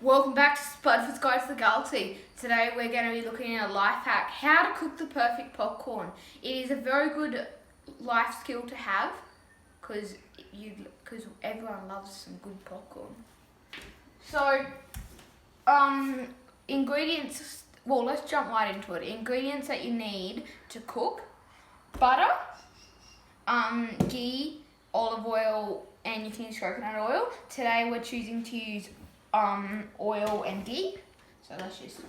Welcome back to Spudford's Guide to the Galaxy. Today we're going to be looking at a life hack, how to cook the perfect popcorn. It is a very good life skill to have because everyone loves some good popcorn. So, ingredients, well, let's jump right into it. Ingredients that you need to cook: butter, ghee, olive oil, and you can use coconut oil. Today we're choosing to use oil and ghee. So let's just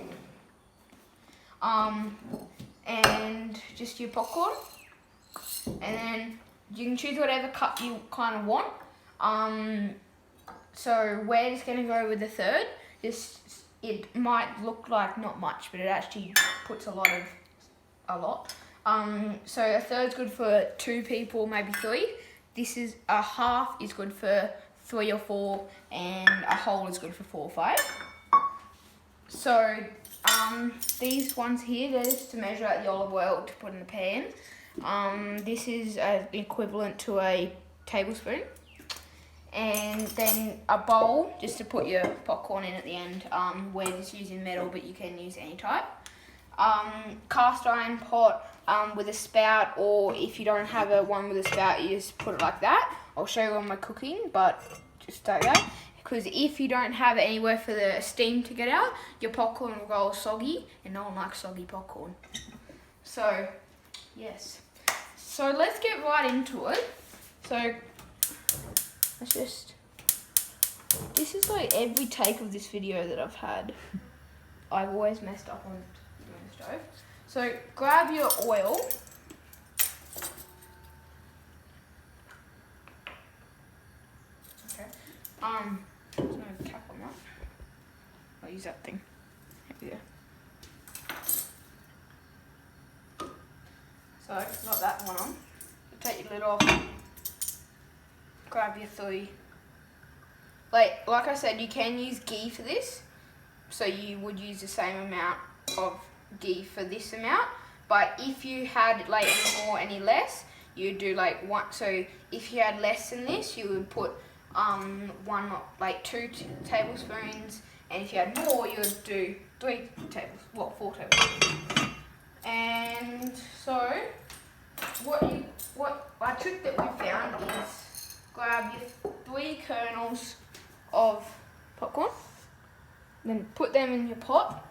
and just your popcorn, and then you can choose whatever cup you kind of want. So we're just gonna go with the third. It might look like not much, but it actually puts a lot. So a third's good for 2 people, maybe 3. This is a half is good for 3 or 4, and a whole is good for 4 or 5. So these ones here, they're just to measure out the olive oil to put in the pan. This is equivalent to a tablespoon. And then a bowl, just to put your popcorn in at the end. We're just using metal, but you can use any type. Cast iron pot with a spout, or if you don't have one with a spout, you just put it like that. I'll show you on my cooking, but just like that. Because if you don't have anywhere for the steam to get out, your popcorn will go all soggy, and no one likes soggy popcorn. So, yes. So let's get right into it. So, this is like every take of this video that I've had. I've always messed up on doing the stove. So grab your oil. Okay. There's no cap on that. I'll use that thing. Here we go. So got that one on. You take your lid off. Grab your 3. Like I said, you can use ghee for this. So you would use the same amount of ghee for this amount. But if you had like any more, any less, you'd do like 1. So if you had less than this, you would put 2 tablespoons. And if you had more, you would do 4 tablespoons. And so what a trick that we found is grab your 3 kernels of popcorn, then put them in your pot.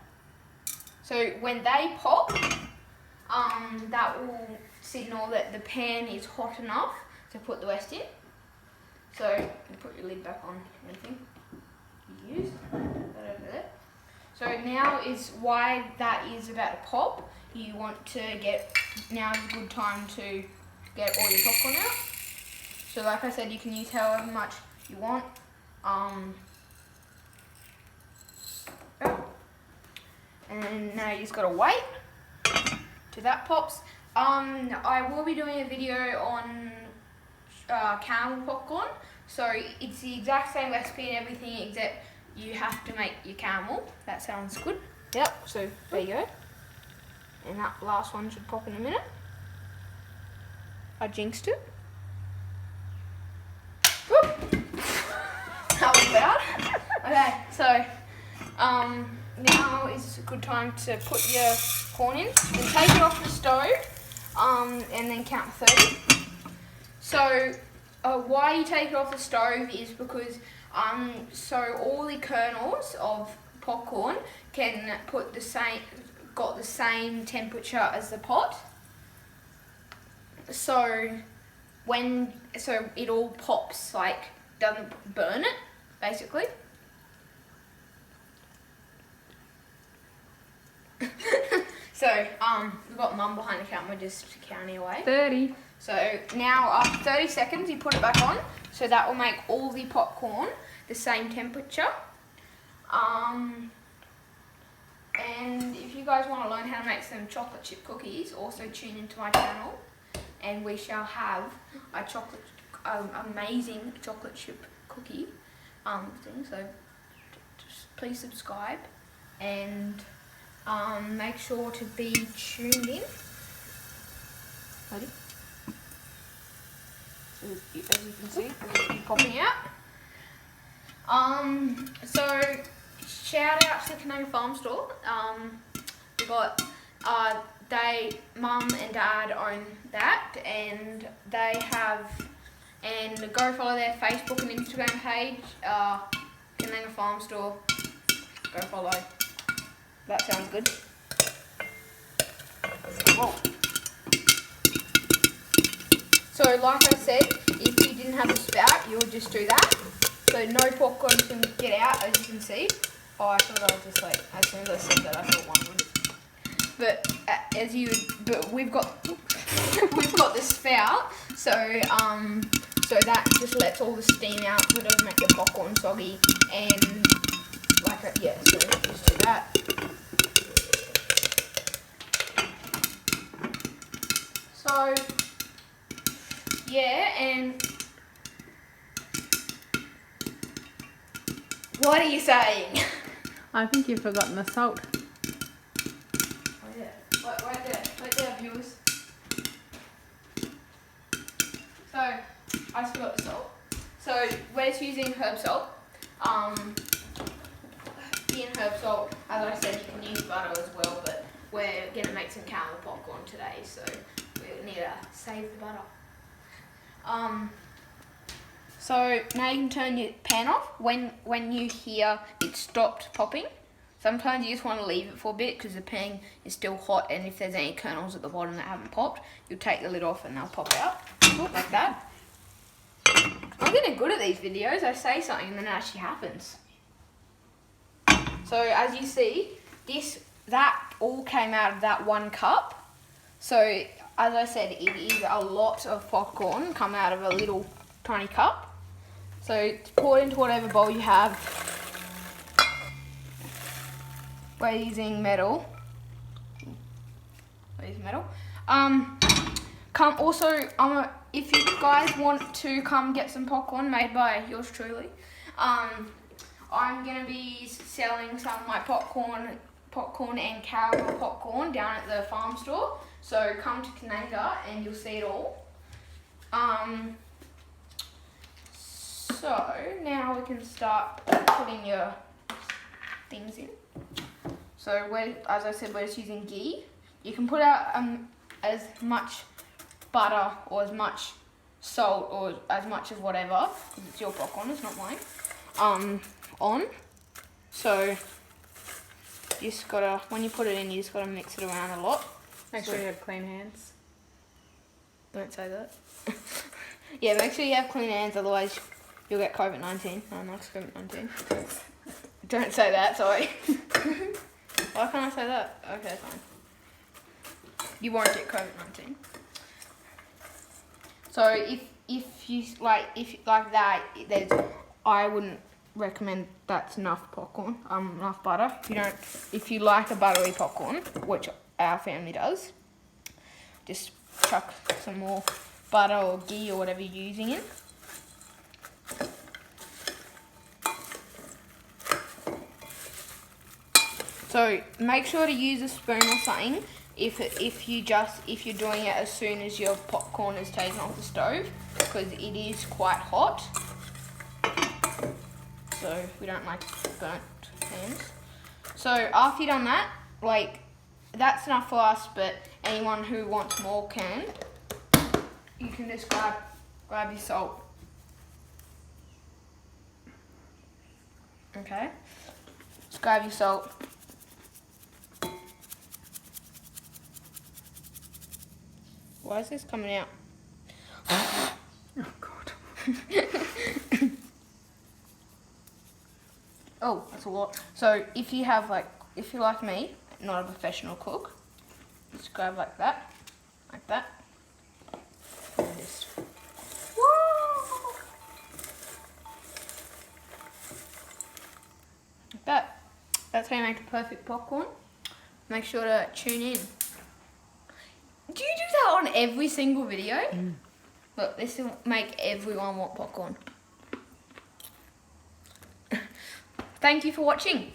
So when they pop, that will signal that the pan is hot enough to put the rest in. So you put your lid back on anything you used, that over there. So now is why that is about to pop. You want to now is a good time to get all your popcorn out. So like I said, you can use however much you want. And now you just gotta wait till that pops. I will be doing a video on caramel popcorn. So it's the exact same recipe and everything, except you have to make your caramel. That sounds good. Yep, so there you go. And that last one should pop in a minute. I jinxed it. Whoop. That was bad. Okay, so now is a good time to put your corn in. Then take it off the stove, and then count 30. So why you take it off the stove is because so all the kernels of popcorn can got the same temperature as the pot. So it all pops, like doesn't burn it, basically. So we've got Mum behind the camera just counting away. 30. So now after 30 seconds you put it back on, so that will make all the popcorn the same temperature. And if you guys want to learn how to make some chocolate chip cookies, also tune into my channel, and we shall have a amazing chocolate chip cookie thing. So just please subscribe and make sure to be tuned in. Ready? As you can see, it's popping out. So shout out to the Cananga Farm Store. We got Mum and Dad own that, and they have, and go follow their Facebook and Instagram page, Cananga Farm Store. Go follow. That sounds good. Oh. So like I said, if you didn't have the spout, you would just do that. So no popcorn can get out, as you can see. Oh, I thought I was just like, as soon as I said that, I thought one would. But we've got the spout, so that just lets all the steam out, so it doesn't make your popcorn soggy, and yeah, so just do that. So yeah, and what are you saying? I think you've forgotten the salt. Oh yeah, right there, viewers. So I just forgot the salt. So we're just using herb salt. In herb salt, as I said, you can use butter as well, but we're gonna make some caramel popcorn today, so we need to save the butter. So now you can turn your pan off when you hear it stopped popping. Sometimes you just want to leave it for a bit because the pan is still hot, and if there's any kernels at the bottom that haven't popped, you'll take the lid off and they'll pop out like that. I'm getting good at these videos. I say something and then it actually happens. So as you see, that all came out of that 1 cup. So as I said, it is a lot of popcorn come out of a little tiny cup. So pour it into whatever bowl you have. We're using metal. If you guys want to come get some popcorn made by yours truly, I'm gonna be selling some of my popcorn and caramel popcorn down at the farm store. So come to Cananga and you'll see it all. So now we can start putting your things in. So as I said, we're just using ghee. You can put out as much butter or as much salt or as much as whatever, because it's your popcorn, it's not mine. On. So you just gotta, when you put it in, you just gotta mix it around a lot. Make sure you have clean hands. Don't say that. Yeah, make sure you have clean hands, otherwise you'll get COVID-19. Oh, nice COVID-19. Don't say that, sorry. Why can't I say that? Okay, fine. You won't get COVID-19. So if you like that, I wouldn't recommend that's enough popcorn, enough butter. If you like a buttery popcorn, which our family does, just chuck some more butter or ghee or whatever you're using in. So make sure to use a spoon or something if you're doing it as soon as your popcorn is taken off the stove, because it is quite hot. So we don't like burnt hands. So after you've done that, that's enough for us, but anyone who wants more can. You can just grab your salt. Okay? Just grab your salt. Why is this coming out? Oh God. Oh, that's a lot. So if you're like me, not a professional cook, just grab like that. And just, whoa! Like that. That's how you make a perfect popcorn. Make sure to tune in. Do you do that on every single video? Mm. Look, this will make everyone want popcorn. Thank you for watching.